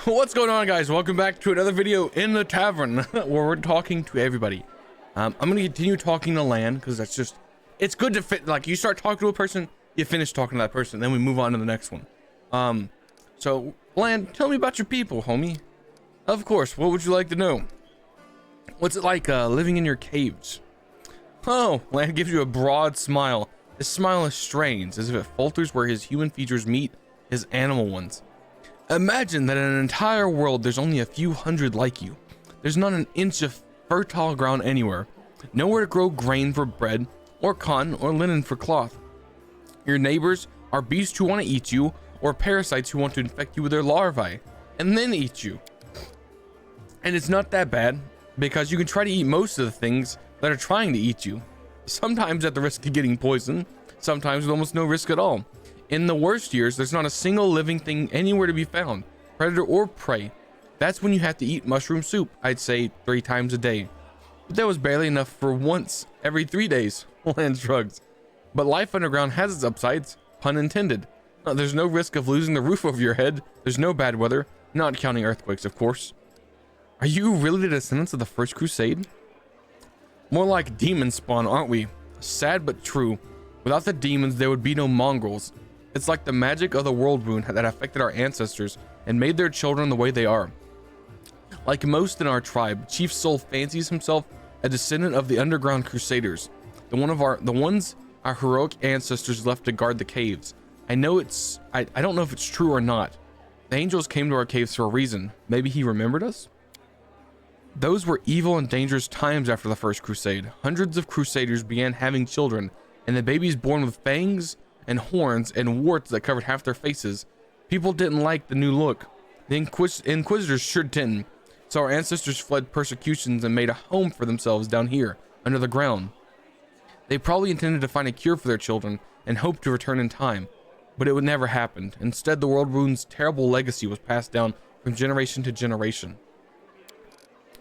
What's going on, guys? Welcome back to another video in the tavern where we're talking to everybody. I'm gonna continue talking to Lan because that's just, it's good to fit. Like, you start talking to a person, you finish talking to that person, then we move on to the next one. So Lan, tell me about your people, homie. Of course, what would you like to know? What's it like living in your caves? Oh, Lan gives you a broad smile. His smile is strange, as if it falters where his human features meet his animal ones. Imagine that in an entire world there's only a few hundred like you. There's not an inch of fertile ground anywhere. Nowhere to grow grain for bread, or cotton, or linen for cloth. Your neighbors are beasts who want to eat you, or parasites who want to infect you with their larvae, and then eat you. And it's not that bad, because you can try to eat most of the things that are trying to eat you. Sometimes at the risk of getting poisoned, sometimes with almost no risk at all. In the worst years, there's not a single living thing anywhere to be found, predator or prey. That's when you have to eat mushroom soup, I'd say 3 times a day. But that was barely enough for once every 3 days, Lan shrugs. But life underground has its upsides, pun intended. There's no risk of losing the roof over your head, there's no bad weather, not counting earthquakes, of course. Are you really the descendants of the First Crusade? More like demon spawn, aren't we? Sad but true. Without the demons, there would be no mongrels. It's like the magic of the world rune that affected our ancestors and made their children the way they are. Like most in our tribe, Chief Soul fancies himself a descendant of the underground crusaders, the ones our heroic ancestors left to guard the caves. I don't know if it's true or not. The angels came to our caves for a reason. Maybe he remembered us? Those were evil and dangerous times after the First Crusade. Hundreds of crusaders began having children, and the babies born with fangs and horns and warts that covered half their faces. People didn't like the new look. The Inquisitors sure didn't. So our ancestors fled persecutions and made a home for themselves down here, under the ground. They probably intended to find a cure for their children and hoped to return in time, but it would never happen. Instead, the world rune's terrible legacy was passed down from generation to generation.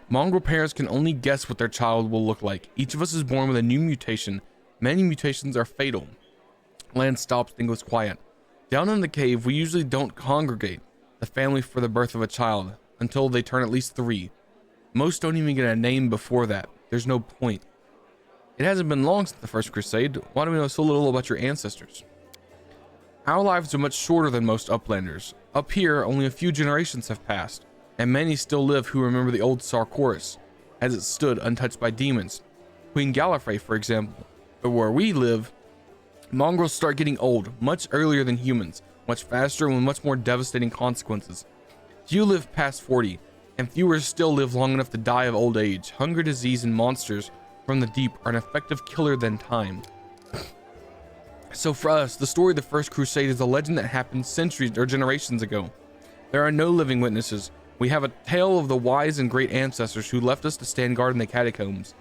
Mongrel parents can only guess what their child will look like. Each of us is born with a new mutation. Many mutations are fatal. Lan stops and goes quiet. Down in the cave, we usually don't congregate the family for the birth of a child until they turn at least 3. Most don't even get a name before that. There's no point. It hasn't been long since the First Crusade. Why do we know so little about your ancestors? Our lives are much shorter than most uplanders. Up here, only a few generations have passed, and many still live who remember the old Sarkoris, as it stood untouched by demons. Queen Gallifrey, for example. But where we live, mongrels start getting old much earlier than humans, much faster and with much more devastating consequences. Few live past 40, and fewer still live long enough to die of old age. Hunger, disease, and monsters from the deep are an effective killer than time. So for us, the story of the First Crusade is a legend that happened centuries or generations ago. There are no living witnesses. We have a tale of the wise and great ancestors who left us to stand guard in the catacombs.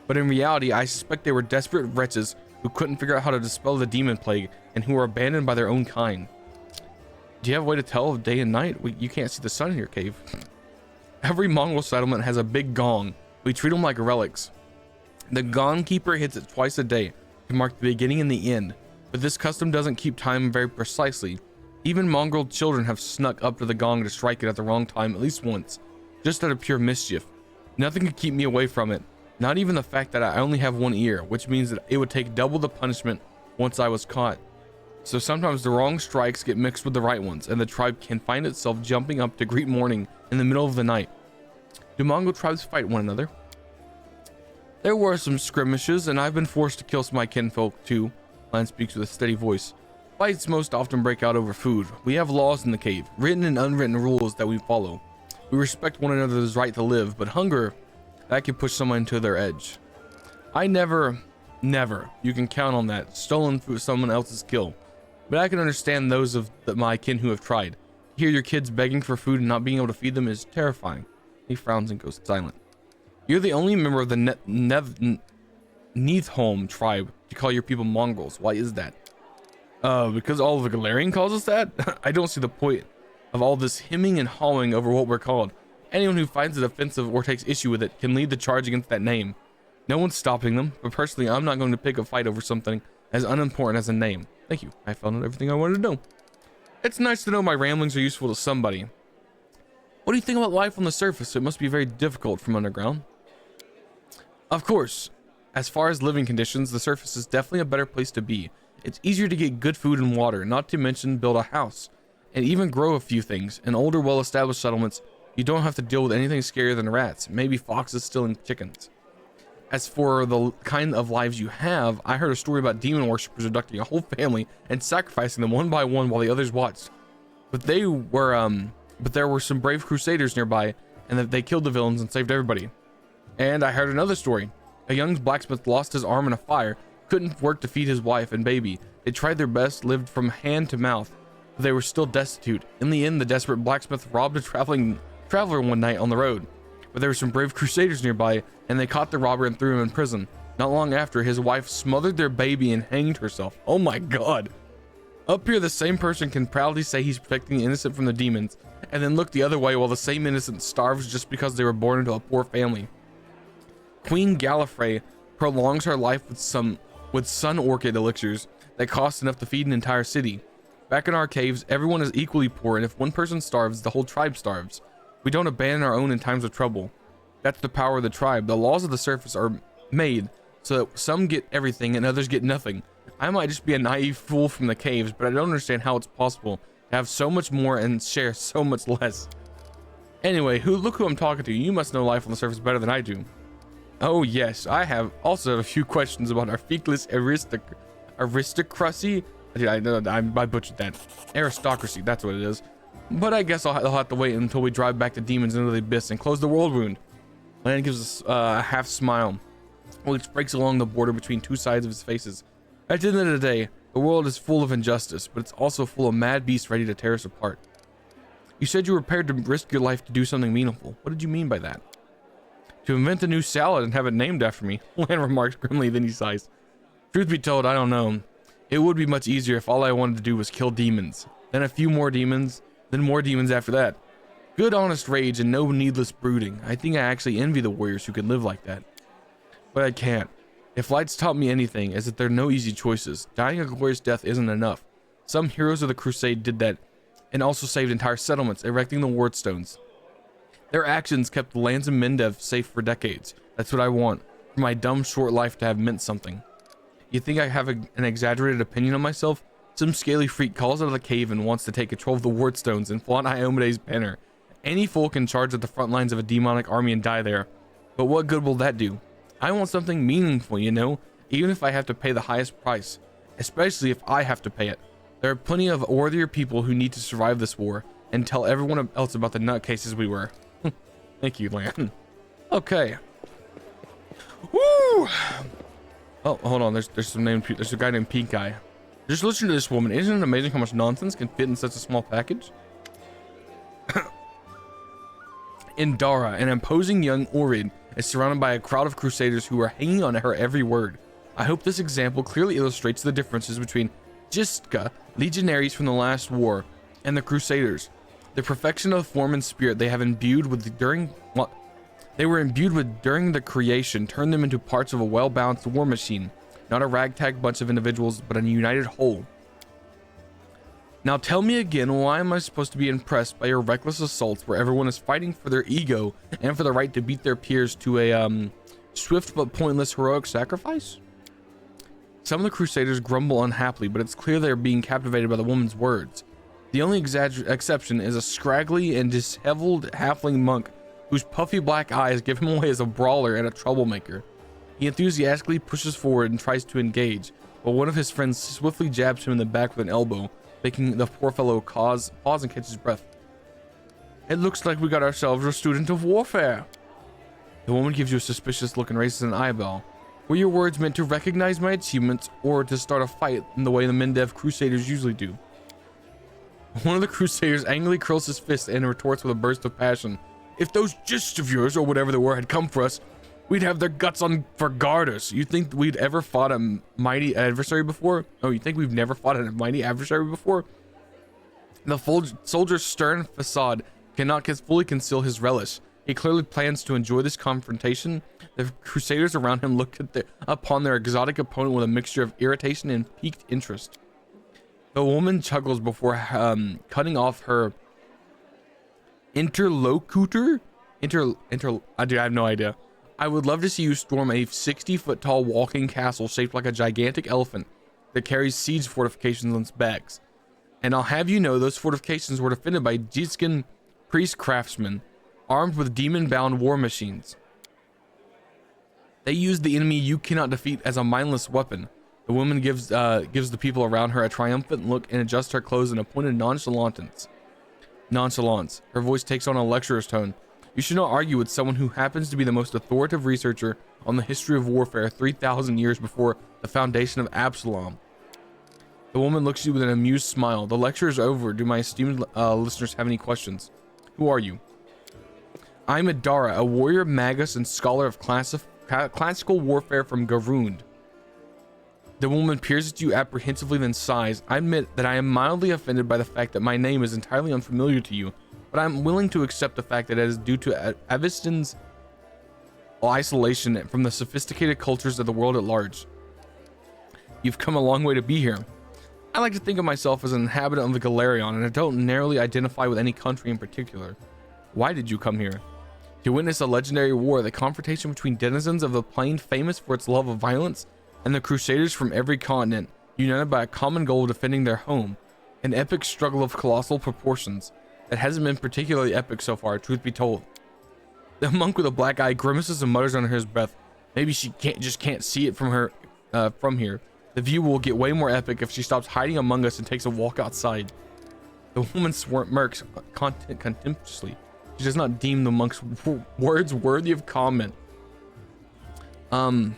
But in reality, I suspect they were desperate wretches who couldn't figure out how to dispel the demon plague and who were abandoned by their own kind. Do you have a way to tell of day and night? You can't see the sun in your cave. Every Mongol settlement has a big gong. We treat them like relics. The gong keeper hits it twice a day to mark the beginning and the end, but this custom doesn't keep time very precisely. Even mongrel children have snuck up to the gong to strike it at the wrong time at least once, just out of pure mischief. Nothing could keep me away from it, not even the fact that I only have one ear, which means that it would take double the punishment once I was caught. So sometimes the wrong strikes get mixed with the right ones, and the tribe can find itself jumping up to greet morning in the middle of the night. Do Mongol tribes fight one another? There were some skirmishes, and I've been forced to kill some of my kinfolk too. Lan speaks with a steady voice. Fights most often break out over food. We have laws in the cave, written and unwritten rules that we follow. We respect one another's right to live, but hunger, that can push someone to their edge. I never, you can count on that, stolen through someone else's kill. But I can understand those of my kin who have tried. To hear your kids begging for food and not being able to feed them is terrifying. He frowns and goes silent. You're the only member of the Neathholm tribe to call your people mongrels. Why is that? Because all of the Galarian calls us that? I don't see the point of all this hemming and hawing over what we're called. Anyone who finds it offensive or takes issue with it can lead the charge against that name. No one's stopping them, but personally, I'm not going to pick a fight over something as unimportant as a name. Thank you. I found out everything I wanted to know. It's nice to know my ramblings are useful to somebody. What do you think about life on the surface? It must be very difficult from underground. Of course, as far as living conditions, the surface is definitely a better place to be. It's easier to get good food and water, not to mention build a house, and even grow a few things. In older, well-established settlements, you don't have to deal with anything scarier than rats, maybe foxes stealing chickens. As for the kind of lives you have, I heard a story about demon worshippers abducting a whole family and sacrificing them one by one while the others watched. But there were some brave crusaders nearby, and that they killed the villains and saved everybody. And I heard another story. A young blacksmith lost his arm in a fire, couldn't work to feed his wife and baby. They tried their best, lived from hand to mouth, but they were still destitute. In the end, the desperate blacksmith robbed a traveler one night on the road. But there were some brave crusaders nearby, and they caught the robber and threw him in prison. Not long after, his wife smothered their baby and hanged herself. Oh my god. Up here, the same person can proudly say he's protecting the innocent from the demons, and then look the other way while the same innocent starves just because they were born into a poor family. Queen Gallifrey prolongs her life with sun orchid elixirs that cost enough to feed an entire city. Back in our caves, everyone is equally poor, and if one person starves, the whole tribe starves. We don't abandon our own in times of trouble. That's the power of the tribe. The laws of the surface are made so that some get everything and others get nothing. I might just be a naive fool from the caves, but I don't understand how it's possible to have so much more and share so much less. Anyway, look who I'm talking to. You must know life on the surface better than I do. Oh yes, I have also a few questions about our feckless aristocracy. Dude, I butchered that. Aristocracy, that's what it is. But I guess I'll have to wait until we drive back the demons into the abyss and close the world wound. Lan gives us a half smile, which breaks along the border between two sides of his faces. At the end of the day, the world is full of injustice, but it's also full of mad beasts ready to tear us apart. You said you were prepared to risk your life to do something meaningful. What did you mean by that? To invent a new salad and have it named after me, Lan remarks grimly, then he sighs. Truth be told, I don't know. It would be much easier if all I wanted to do was kill demons, then a few more demons, then more demons after that. Good honest rage and no needless brooding. I think I actually envy the warriors who can live like that. But I can't. If Light's taught me anything, is that there are no easy choices. Dying a glorious death isn't enough. Some heroes of the crusade did that, and also saved entire settlements, erecting the wardstones. Their actions kept the lands of Mendev safe for decades. That's what I want, for my dumb short life to have meant something. You think I have an exaggerated opinion of myself? Some scaly freak calls out of the cave and wants to take control of the wardstones and flaunt Iomede's banner. Any fool can charge at the front lines of a demonic army and die there. But what good will that do? I want something meaningful, you know, even if I have to pay the highest price, especially if I have to pay it. There are plenty of worthier people who need to survive this war and tell everyone else about the nutcases we were. Thank you, Lan. Okay. Woo! Oh, hold on. There's a guy named Pink Eye. Just listen to this woman. Isn't it amazing how much nonsense can fit in such a small package? Indara, an imposing young Orid, is surrounded by a crowd of crusaders who are hanging on her every word. I hope this example clearly illustrates the differences between Jistka, legionaries from the last war, and the crusaders. The perfection of form and spirit they have imbued with during the creation turned them into parts of a well-balanced war machine, not a ragtag bunch of individuals, but a united whole. Now tell me again, why am I supposed to be impressed by your reckless assaults where everyone is fighting for their ego and for the right to beat their peers to a swift but pointless heroic sacrifice? Some of the crusaders grumble unhappily, but it's clear they are being captivated by the woman's words. The only exception is a scraggly and disheveled halfling monk whose puffy black eyes give him away as a brawler and a troublemaker. He enthusiastically pushes forward and tries to engage, but one of his friends swiftly jabs him in the back with an elbow, making the poor fellow pause and catch his breath. It looks like we got ourselves a student of warfare. The woman gives you a suspicious look and raises an eyebrow. Were your words meant to recognize my achievements or to start a fight in the way the Mendev crusaders usually do? One of the crusaders angrily curls his fist and retorts with a burst of passion. If those gists of yours, or whatever they were, had come for us, we'd have their guts on for garters. You think we'd ever fought a mighty adversary before? Oh, you think we've never fought a mighty adversary before? The soldier's stern facade cannot fully conceal his relish. He clearly plans to enjoy this confrontation. The crusaders around him look upon their exotic opponent with a mixture of irritation and piqued interest. The woman chuckles before cutting off her Interlocutor? Dude, I have no idea. I would love to see you storm a 60-foot tall walking castle shaped like a gigantic elephant that carries siege fortifications on its backs. And I'll have you know those fortifications were defended by Jiskin priest craftsmen, armed with demon-bound war machines. They used the enemy you cannot defeat as a mindless weapon. The woman gives the people around her a triumphant look and adjusts her clothes in a pointed nonchalance. Her voice takes on a lecturer's tone. You should not argue with someone who happens to be the most authoritative researcher on the history of warfare 3,000 years before the foundation of Absalom. The woman looks at you with an amused smile. The lecture is over. Do my esteemed listeners have any questions? Who are you? I'm Adara, a warrior, magus, and scholar of classical warfare from Garund. The woman peers at you apprehensively, then sighs. I admit that I am mildly offended by the fact that my name is entirely unfamiliar to you, but I'm willing to accept the fact that it is due to Aviston's isolation from the sophisticated cultures of the world at large. You've come a long way to be here. I like to think of myself as an inhabitant of the Galerion, and I don't narrowly identify with any country in particular. Why did you come here? To witness a legendary war, the confrontation between denizens of the plain famous for its love of violence, and the crusaders from every continent, united by a common goal of defending their home. An epic struggle of colossal proportions that hasn't been particularly epic so far, truth be told. The monk with a black eye grimaces and mutters under his breath. Maybe she can't see it from here. The view will get way more epic if she stops hiding among us and takes a walk outside. The woman smirks contemptuously. She does not deem the monk's words worthy of comment. I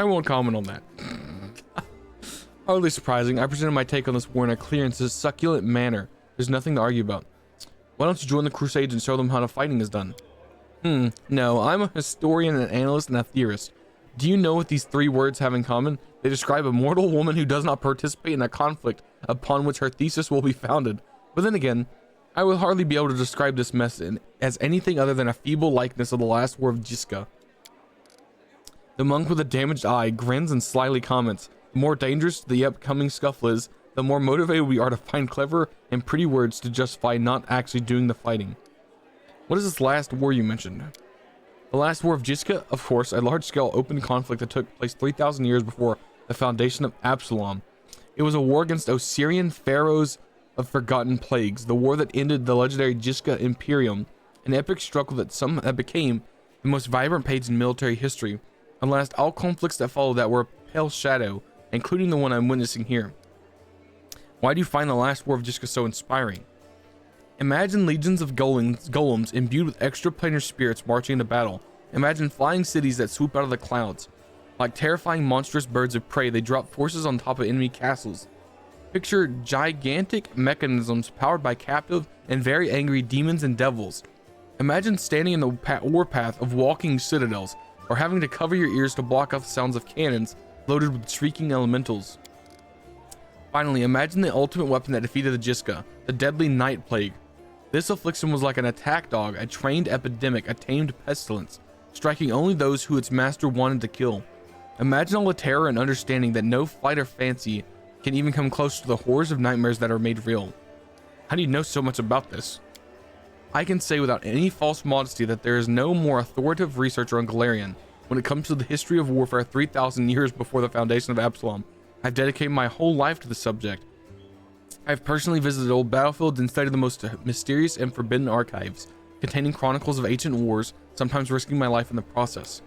won't comment on that. Hardly surprising. I presented my take on this war in a clear and succulent manner. There's nothing to argue about. Why don't you join the Crusades and show them how the fighting is done? No, I'm a historian, an analyst, and a theorist. Do you know what these three words have in common? They describe a mortal woman who does not participate in a conflict upon which her thesis will be founded. But then again, I will hardly be able to describe this mess as anything other than a feeble likeness of the last war of Jiska. The monk with a damaged eye grins and slyly comments, the more dangerous the upcoming scuffle is, the more motivated we are to find clever and pretty words to justify not actually doing the fighting. What is this last war you mentioned? The last war of Jiska, of course, a large-scale open conflict that took place 3,000 years before the foundation of Absalom. It was a war against Osirian pharaohs of forgotten plagues, the war that ended the legendary Jiska Imperium, an epic struggle that became the most vibrant page in military history. Alas, all conflicts that followed that were a pale shadow, including the one I'm witnessing here. Why do you find the last war of Jiska so inspiring? Imagine legions of golems imbued with extraplanar spirits marching into battle. Imagine flying cities that swoop out of the clouds. Like terrifying monstrous birds of prey, they drop forces on top of enemy castles. Picture gigantic mechanisms powered by captive and very angry demons and devils. Imagine standing in the warpath of walking citadels, or having to cover your ears to block off the sounds of cannons loaded with shrieking elementals. Finally, imagine the ultimate weapon that defeated the Jiska, the deadly night plague. This affliction was like an attack dog, a trained epidemic, a tamed pestilence, striking only those who its master wanted to kill. Imagine all the terror and understanding that no flight or fancy can even come close to the horrors of nightmares that are made real. How do you know so much about this? I can say without any false modesty that there is no more authoritative researcher on Galerion when it comes to the history of warfare 3,000 years before the foundation of Absalom. I've dedicated my whole life to the subject. I've personally visited old battlefields and studied the most mysterious and forbidden archives, containing chronicles of ancient wars, sometimes risking my life in the process.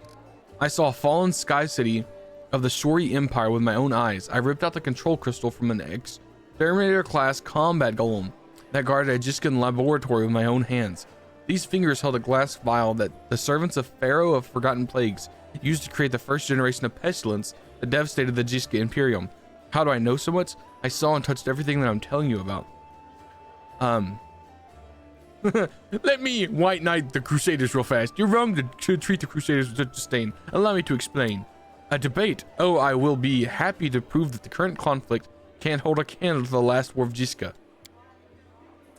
I saw a fallen sky city of the Shori Empire with my own eyes. I ripped out the control crystal from an exterminator-class combat golem that guarded a Jiskan laboratory with my own hands. These fingers held a glass vial that the servants of Pharaoh of Forgotten Plagues used to create the first generation of pestilence that devastated the Jiska Imperium. How do I know so much? I saw and touched everything that I'm telling you about. Let me white knight the Crusaders real fast. You're wrong to treat the Crusaders with such disdain. Allow me to explain. A debate. Oh, I will be happy to prove that the current conflict can't hold a candle to the last war of Jiska.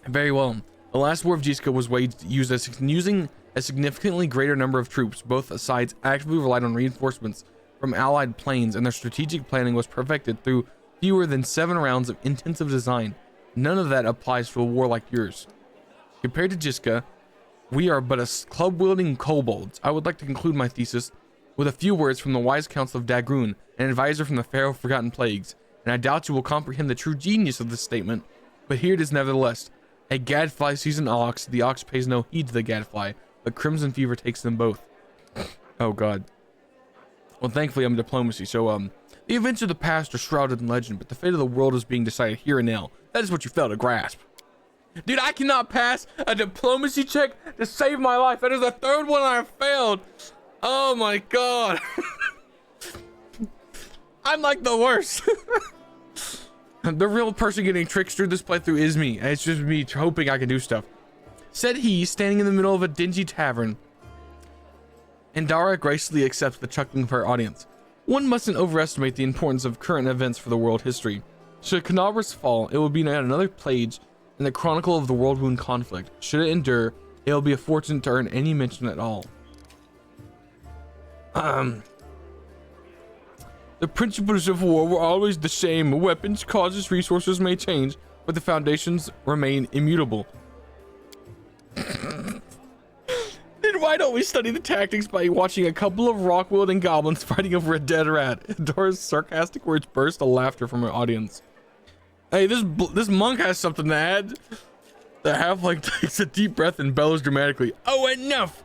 Very well. The last war of Jiska was using a significantly greater number of troops. Both sides actively relied on reinforcements from allied planes, and their strategic planning was perfected through fewer than 7 rounds of intensive design. None of that applies to a war like yours. Compared to Jiska, we are but a club-wielding kobolds. I would like to conclude my thesis with a few words from the wise counsel of Dagrun, an advisor from the Pharaoh of Forgotten Plagues, and I doubt you will comprehend the true genius of this statement, but here it is nevertheless. A gadfly sees an ox, the ox pays no heed to the gadfly, but crimson fever takes them both. Oh god. Well, thankfully I'm in diplomacy, so the events of the past are shrouded in legend, but the fate of the world is being decided here and now. That is what you fail to grasp. Dude, I cannot pass a diplomacy check to save my life. That is the 3rd one I have failed. Oh my god. I'm like the worst. The real person getting tricked through this playthrough is me. It's just me hoping I can do stuff. Said he, standing in the middle of a dingy tavern. And Dara gracefully accepts the chuckling of her audience. One mustn't overestimate the importance of current events for the world history. Should Canabra's fall, it will be another page in the chronicle of the World Wound conflict. Should it endure, it will be a fortune to earn any mention at all. The principles of war were always the same. Weapons, causes, resources may change, but the foundations remain immutable. Then why don't we study the tactics by watching a couple of rock-wielding goblins fighting over a dead rat? Dora's sarcastic words burst of laughter from her audience. Hey, this monk has something to add. The halfling takes a deep breath and bellows dramatically. Oh, enough!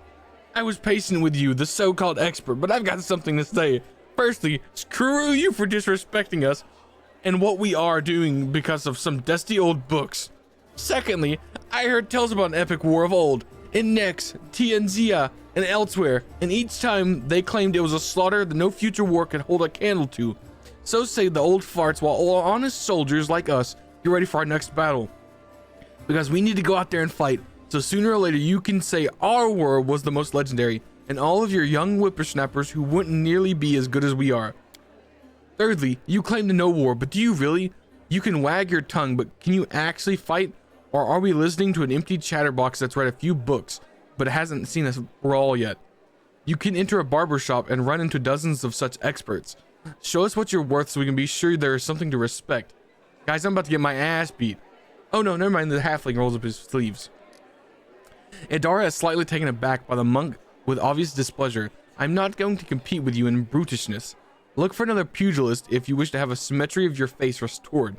I was patient with you, the so-called expert, but I've got something to say. Firstly, screw you for disrespecting us and what we are doing because of some dusty old books. Secondly, I heard tales about an epic war of old in Nex, Tianzia, and elsewhere, and each time they claimed it was a slaughter that no future war could hold a candle to. So say the old farts, while all honest soldiers like us get ready for our next battle. Because we need to go out there and fight, so sooner or later you can say our war was the most legendary, and all of your young whippersnappers who wouldn't nearly be as good as we are. Thirdly, you claim to know war, but do you really? You can wag your tongue, but can you actually fight? Or are we listening to an empty chatterbox that's read a few books, but hasn't seen a brawl yet? You can enter a barbershop and run into dozens of such experts. Show us what you're worth so we can be sure there is something to respect. Guys, I'm about to get my ass beat. Oh no, never mind, the halfling rolls up his sleeves. Idara is slightly taken aback by the monk with obvious displeasure. I'm not going to compete with you in brutishness. Look for another pugilist if you wish to have a symmetry of your face restored.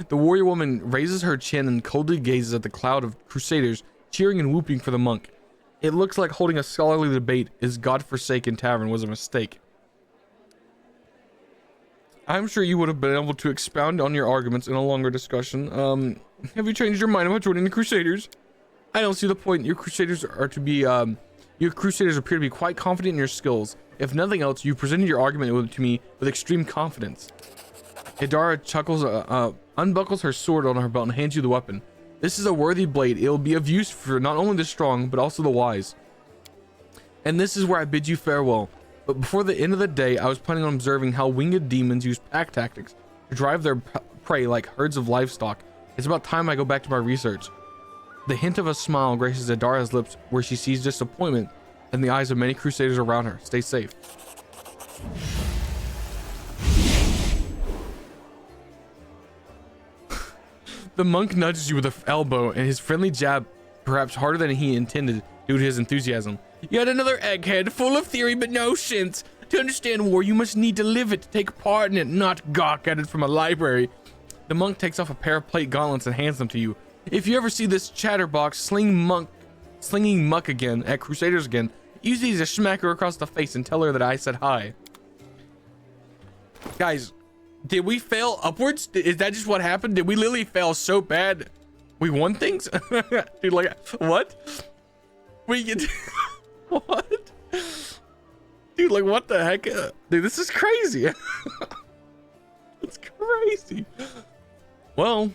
The warrior woman raises her chin and coldly gazes at the cloud of crusaders cheering and whooping for the monk. It looks like holding a scholarly debate is godforsaken tavern was a mistake. I'm sure you would have been able to expound on your arguments in a longer discussion. Have you changed your mind about joining the Crusaders? I don't see the point. Your Crusaders appear to be quite confident in your skills. If nothing else, you presented your argument to me with extreme confidence. Idara chuckles, unbuckles her sword on her belt and hands you the weapon. This is a worthy blade. It will be of use for not only the strong, but also the wise. And this is where I bid you farewell. But before the end of the day, I was planning on observing how winged demons use pack tactics to drive their prey like herds of livestock. It's about time I go back to my research. The hint of a smile graces Idara's lips where she sees disappointment in the eyes of many crusaders around her. Stay safe. The monk nudges you with an elbow and his friendly jab, perhaps harder than he intended due to his enthusiasm. Yet another egghead, full of theory but no sense. To understand war, you must need to live it, to take part in it, not gawk at it from a library. The monk takes off a pair of plate gauntlets and hands them to you. If you ever see this chatterbox slinging muck again at Crusaders again, use these to smack her across the face and tell her that I said hi. Guys, did we fail upwards? Is that just what happened? Did we literally fail so bad we won things? Dude, like, what? We get what? Dude, like, what the heck? Dude, this is crazy. It's crazy. Well,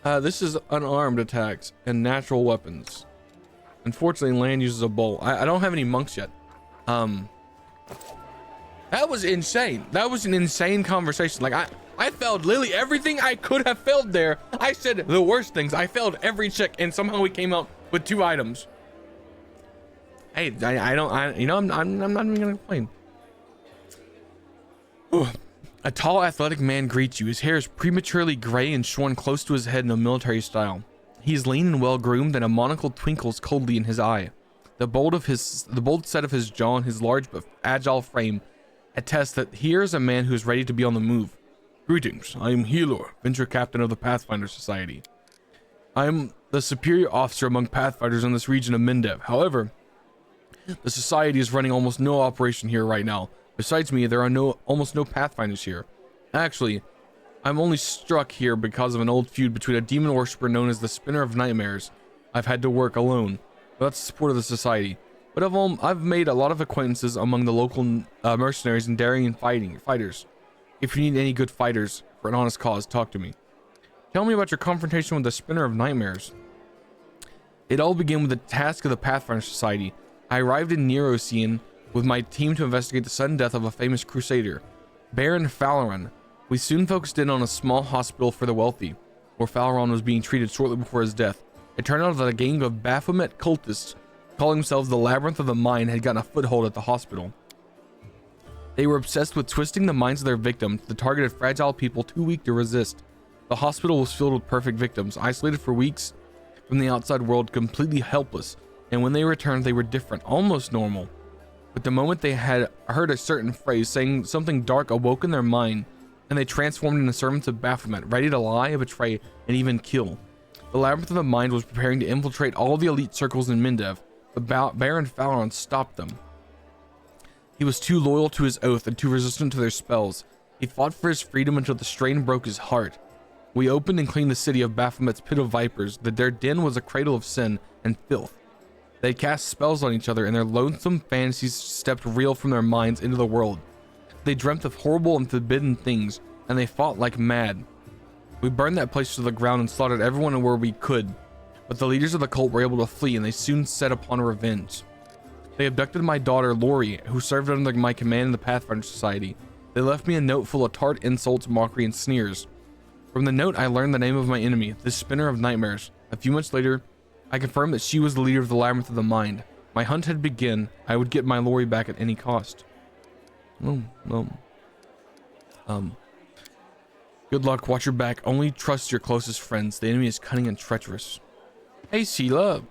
this is unarmed attacks and natural weapons. Unfortunately, land uses a bow. I don't have any monks yet. That was insane. That was an insane conversation. Like, I failed literally everything I could have failed there. I said the worst things. I failed every check, and somehow we came out with 2 items. Hey, I'm not even gonna complain. Ooh. A tall, athletic man greets you. His hair is prematurely gray and shorn close to his head in a military style. He is lean and well-groomed, and a monocle twinkles coldly in his eye. The bold set of his jaw and his large but agile frame attest that here is a man who is ready to be on the move. Greetings, I am Helor, venture captain of the Pathfinder Society. I am the superior officer among Pathfinders in this region of Mindev. However, the Society is running almost no operation here right now. Besides me, there are almost no Pathfinders here. Actually, I'm only struck here because of an old feud between a demon worshipper known as the Spinner of Nightmares. I've had to work alone, without the support of the Society. But I've made a lot of acquaintances among the local mercenaries and daring fighters. If you need any good fighters for an honest cause, talk to me. Tell me about your confrontation with the Spinner of Nightmares. It all began with the task of the Pathfinder Society. I arrived in Neurosian with my team to investigate the sudden death of a famous crusader, Baron Falaron. We soon focused in on a small hospital for the wealthy, where Falaron was being treated shortly before his death. It turned out that a gang of Baphomet cultists, calling themselves the Labyrinth of the Mind, had gotten a foothold at the hospital. They were obsessed with twisting the minds of their victims to target fragile people too weak to resist. The hospital was filled with perfect victims, isolated for weeks from the outside world, completely helpless, and when they returned, they were different, almost normal. But the moment they had heard a certain phrase saying something dark awoke in their mind, and they transformed into servants of Baphomet, ready to lie, betray, and even kill. The Labyrinth of the Mind was preparing to infiltrate all the elite circles in Mindev, but Baron Falaron stopped them. He was too loyal to his oath and too resistant to their spells. He fought for his freedom until the strain broke his heart. We opened and cleaned the city of Baphomet's pit of vipers, that their den was a cradle of sin and filth. They cast spells on each other, and their loathsome fantasies stepped real from their minds into the world. They dreamt of horrible and forbidden things, and they fought like mad. We burned that place to the ground and slaughtered everyone where we could, but the leaders of the cult were able to flee, and they soon set upon revenge. They abducted my daughter, Lori, who served under my command in the Pathfinder Society. They left me a note full of tart insults, mockery, and sneers. From the note, I learned the name of my enemy, the Spinner of Nightmares. A few months later, I confirmed that she was the leader of the Labyrinth of the Mind. My hunt had begun. I would get my Lori back at any cost. Good luck, watch your back. Only trust your closest friends. The enemy is cunning and treacherous. Hey, Sheila.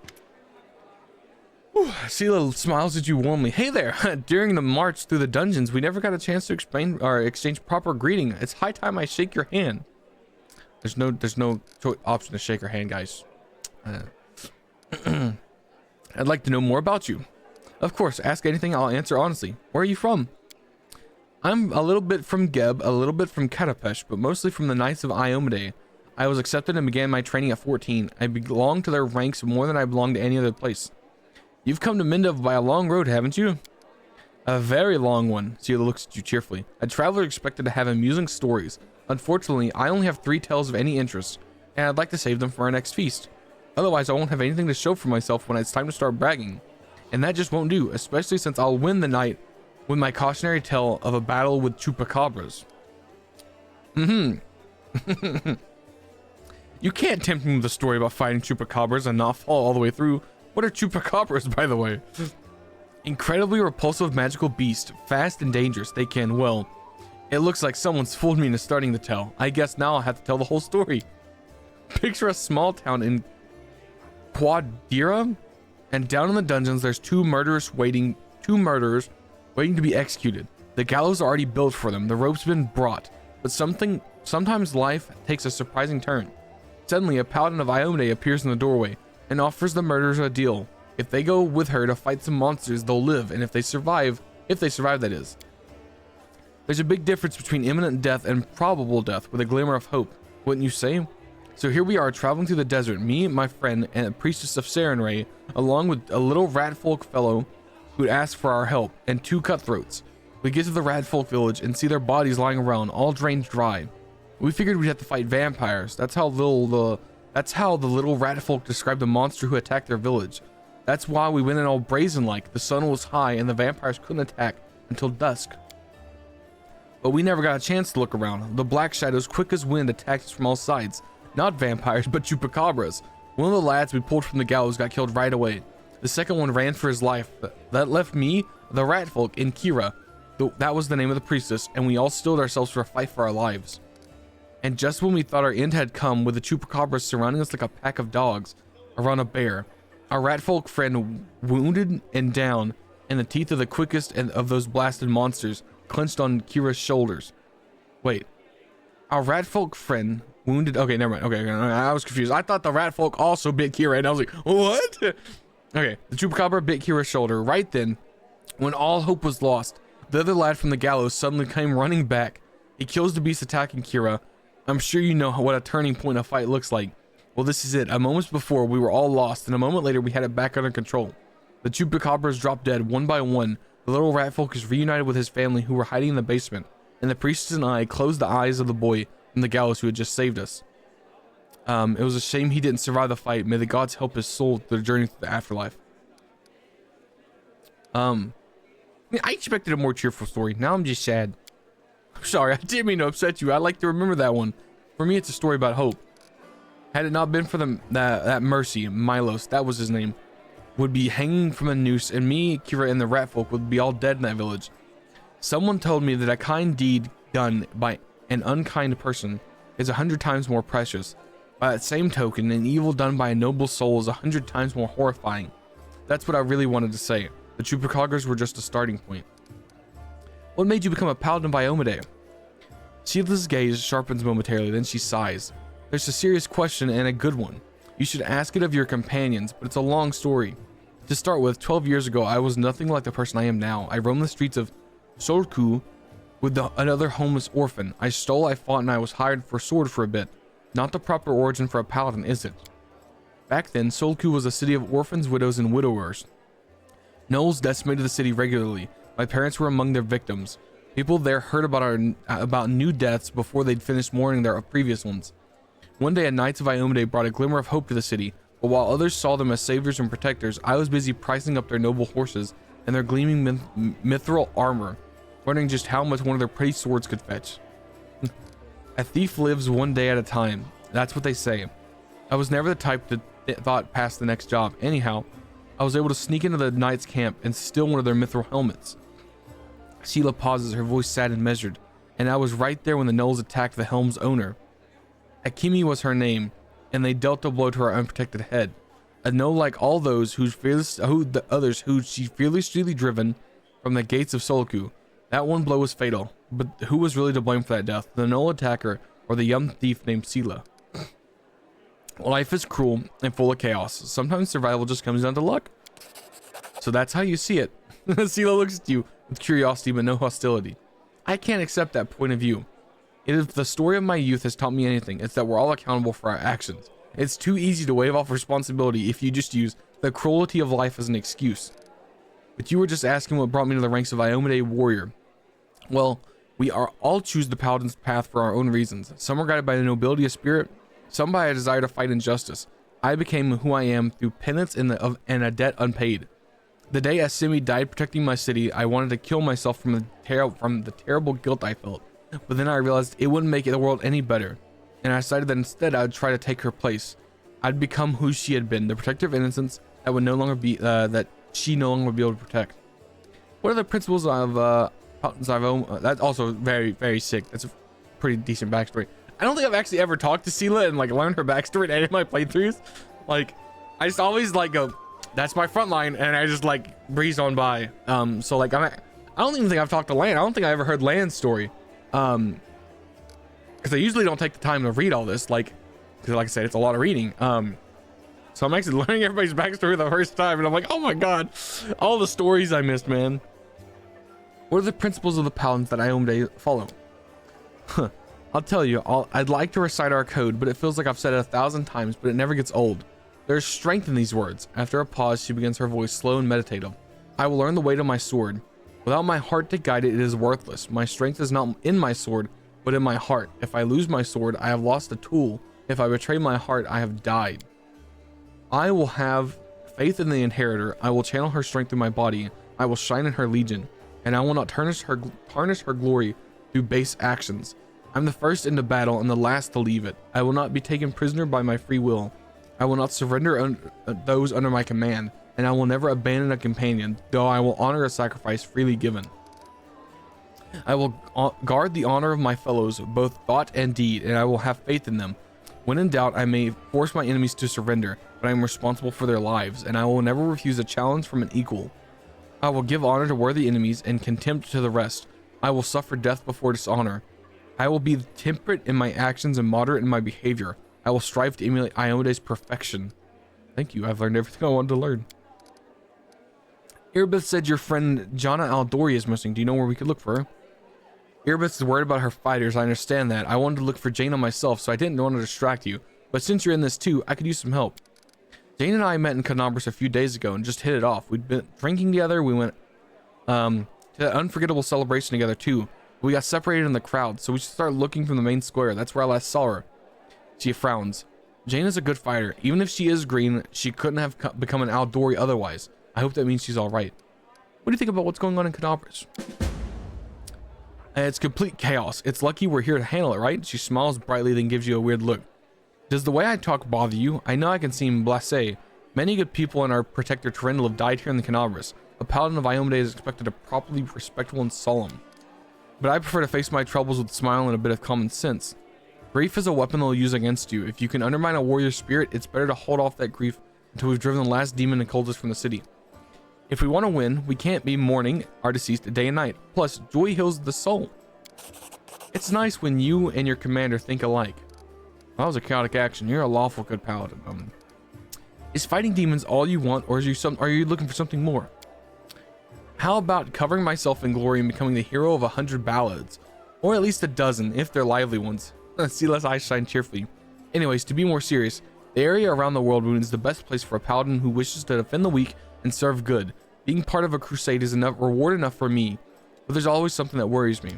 Sheila smiles at you warmly. Hey there. During the march through the dungeons, we never got a chance to exchange proper greeting. It's high time I shake your hand. There's no option to shake her hand, guys. I'd like to know more about you. Of course, ask anything, I'll answer honestly. Where are you from? I'm a little bit from Geb, a little bit from Katapesh, but mostly from the Knights of Iomade. I was accepted and began my training at 14. I belong to their ranks more than I belong to any other place. You've come to Mindev by a long road, haven't you? A very long one. Sheila looks at you cheerfully. A traveler expected to have amusing stories. Unfortunately, I only have 3 tales of any interest, and I'd like to save them for our next feast. Otherwise, I won't have anything to show for myself when it's time to start bragging. And that just won't do, especially since I'll win the night with my cautionary tale of a battle with chupacabras. You can't tempt me with a story about fighting chupacabras and not fall all the way through. What are chupacabras, by the way? Incredibly repulsive magical beast, fast and dangerous. They can, well, it looks like someone's fooled me into starting the tale. I guess now I'll have to tell the whole story. Picture a small town in Quadira, and down in the dungeons there's two murderers waiting to be executed. The gallows are already built for them. The rope's been brought, but sometimes life takes a surprising turn. Suddenly, a paladin of Iomade appears in the doorway and offers the murderers a deal. If they go with her to fight some monsters, they'll live, and if they survive, that is. There's a big difference between imminent death and probable death with a glimmer of hope, wouldn't you say? So here we are traveling through the desert, me, my friend, and a priestess of Sarenrae, along with a little ratfolk fellow who'd asked for our help, and 2 cutthroats. We get to the ratfolk village and see their bodies lying around, all drained dry. We figured we'd have to fight vampires. That's how the little ratfolk described the monster who attacked their village. That's why we went in all brazen-like. The sun was high and the vampires couldn't attack until dusk. But we never got a chance to look around. The black shadows, quick as wind, attacked us from all sides. Not vampires, but chupacabras. One of the lads we pulled from the gallows got killed right away. The second one ran for his life. That left me, the ratfolk, and Kira. That was the name of the priestess, and we all steeled ourselves for a fight for our lives. And just when we thought our end had come, with the chupacabras surrounding us like a pack of dogs around a bear, our ratfolk friend, wounded and down, and the teeth of the quickest and of those blasted monsters clenched on Kira's shoulders. Wait, our ratfolk friend, wounded. Okay, never mind. Okay, I was confused. I thought the ratfolk also bit Kira, and I was like, what? Okay, the chupacabra bit Kira's shoulder. Right then, when all hope was lost, the other lad from the gallows suddenly came running back. He kills the beast attacking Kira. I'm sure you know what a turning point a fight looks like. Well, this is it. A moment before, we were all lost, and a moment later, we had it back under control. The chupacabras dropped dead one by one. The little ratfolk is reunited with his family who were hiding in the basement, and the priestess and I closed the eyes of the boy from the gallows who had just saved us. It was a shame he didn't survive the fight. May the gods help his soul through the journey through the afterlife. I expected a more cheerful story. Now I'm just sad. I'm sorry, I didn't mean to upset you. I like to remember that one. For me, it's a story about hope. Had it not been for that mercy, Milos, that was his name, would be hanging from a noose, and me, Kira, and the ratfolk would be all dead in that village. Someone told me that a kind deed done by an unkind person is 100 times more precious. By that same token, an evil done by a noble soul is 100 times more horrifying. That's what I really wanted to say. The chupacabras were just a starting point. What made you become a paladin of Iomade? Sheila's gaze sharpens momentarily, then she sighs. There's a serious question and a good one. You should ask it of your companions, but it's a long story. To start with, 12 years ago, I was nothing like the person I am now. I roamed the streets of Solku with another homeless orphan. I stole, I fought, and I was hired for sword for a bit. Not the proper origin for a paladin, is it? Back then, Solku was a city of orphans, widows, and widowers. Gnolls decimated the city regularly. My parents were among their victims. People there heard about new deaths before they'd finished mourning their previous ones. One day, a Knights of Iomade brought a glimmer of hope to the city, but while others saw them as saviors and protectors, I was busy pricing up their noble horses and their gleaming mithril armor, wondering just how much one of their pretty swords could fetch. A thief lives one day at a time. That's what they say. I was never the type that thought past the next job. Anyhow, I was able to sneak into the knight's camp and steal one of their mithril helmets. Sheila pauses, her voice sad and measured, and I was right there when the gnolls attacked the helm's owner. Akimi was her name, and they dealt a blow to her unprotected head. A gnoll like all those who she fearlessly driven from the gates of Solku. That one blow was fatal, but who was really to blame for that death? The gnoll attacker or the young thief named Sheila? Life is cruel and full of chaos. Sometimes survival just comes down to luck. So that's how you see it. Sheila looks at you with curiosity but no hostility. I can't accept that point of view. If the story of my youth has taught me anything, it's that we're all accountable for our actions. It's too easy to wave off responsibility if you just use the cruelty of life as an excuse. But you were just asking what brought me to the ranks of Iomade warrior. Well, we are all choose the paladin's path for our own reasons. Some are guided by the nobility of spirit, some by a desire to fight injustice. I became who I am through penance and a debt unpaid. The day Asimi died protecting my city, I wanted to kill myself from the terrible guilt I felt. But then I realized it wouldn't make the world any better, and I decided that instead I would try to take her place. I'd become who she had been, the protector of innocence that would no longer be that she no longer would be able to protect. What are the principles of that's also very, very sick. That's a pretty decent backstory. I don't think I've actually ever talked to Sheila and like learned her backstory in any of my playthroughs. Like, I just always like go, that's my front line, and I just like breeze on by. So like I don't even think I've talked to Lan. I don't think I ever heard Lan's story. Because I usually don't take the time to read all this, like, because like I said, it's a lot of reading. So I'm actually learning everybody's backstory the first time, and I'm like, oh my god, all the stories I missed, man. What are the principles of the paladins that Iomade follow? I'll tell you, I'd like to recite our code, but it feels like I've said it 1,000 times, but it never gets old. There's strength in these words. After a pause, she begins, her voice slow and meditative. I will learn the weight of my sword. Without my heart to guide it, it is worthless. My strength is not in my sword, but in my heart. If I lose my sword, I have lost a tool. If I betray my heart, I have died. I will have faith in the inheritor. I will channel her strength through my body. I will shine in her legion, and I will not tarnish her glory through base actions. I'm the first into battle and the last to leave it. I will not be taken prisoner by my free will. I will not surrender those under my command, and I will never abandon a companion, though I will honor a sacrifice freely given. I will guard the honor of my fellows, both thought and deed, and I will have faith in them. When in doubt, I may force my enemies to surrender, but I am responsible for their lives, and I will never refuse a challenge from an equal. I will give honor to worthy enemies and contempt to the rest. I will suffer death before dishonor. I will be temperate in my actions and moderate in my behavior. I will strive to emulate Iomede's perfection. Thank you, I've learned everything I wanted to learn. Irbith said your friend Jana Aldori is missing. Do you know where we could look for her? Irbith is worried about her fighters. I understand that. I wanted to look for Jaina myself, so I didn't want to distract you. But since you're in this too, I could use some help. Jane and I met in Canabras a few days ago and just hit it off. We'd been drinking together. We went to an unforgettable celebration together too. We got separated in the crowd, so we should start looking from the main square. That's where I last saw her. She frowns. Jane is a good fighter. Even if she is green, she couldn't have become an Aldori otherwise. I hope that means she's all right. What do you think about what's going on in Canabras? It's complete chaos. It's lucky we're here to handle it, right? She smiles brightly, then gives you a weird look. Does the way I talk bother you? I know I can seem blasé. Many good people in our protector Terrendal have died here in the Canabras. A paladin of Iomade is expected to properly be respectful and solemn. But I prefer to face my troubles with a smile and a bit of common sense. Grief is a weapon they'll use against you. If you can undermine a warrior's spirit, it's better to hold off that grief until we've driven the last demon and cultist from the city. If we want to win, we can't be mourning our deceased day and night. Plus, joy heals the soul. It's nice when you and your commander think alike. Well, that was a chaotic action. You're a lawful good paladin. Is fighting demons all you want, or are you looking for something more? How about covering myself in glory and becoming the hero of 100 ballads? Or at least a dozen, if they're lively ones. See less eyes shine cheerfully. Anyways, to be more serious, the area around the world is the best place for a paladin who wishes to defend the weak and serve good. Being part of a crusade is enough reward enough for me, but there's always something that worries me.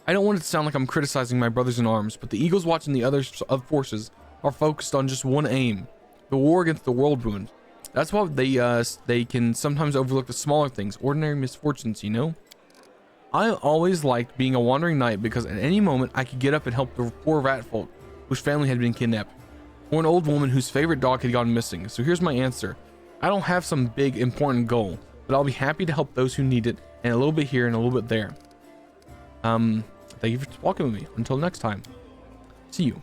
I don't want it to sound like I'm criticizing my brothers in arms, but the Eagles Watch and the other forces are focused on just one aim: the war against the world wound. That's why they can sometimes overlook the smaller things, ordinary misfortunes, you know? I always liked being a wandering knight because at any moment I could get up and help the poor rat folk whose family had been kidnapped, or an old woman whose favorite dog had gone missing. So here's my answer. I don't have some big important goal, but I'll be happy to help those who need it, and a little bit here and a little bit there. Thank you for walking with me. Until next time, see you.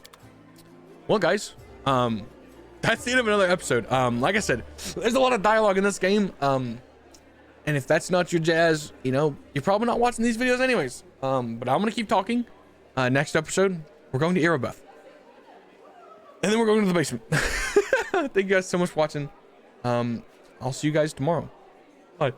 Well, guys, that's the end of another episode. Like I said, there's a lot of dialogue in this game. And if that's not your jazz, you know, you're probably not watching these videos anyways. But I'm gonna keep talking. Next episode, we're going to Erebeth, and then we're going to the basement. Thank you guys so much for watching. I'll see you guys tomorrow. Bye.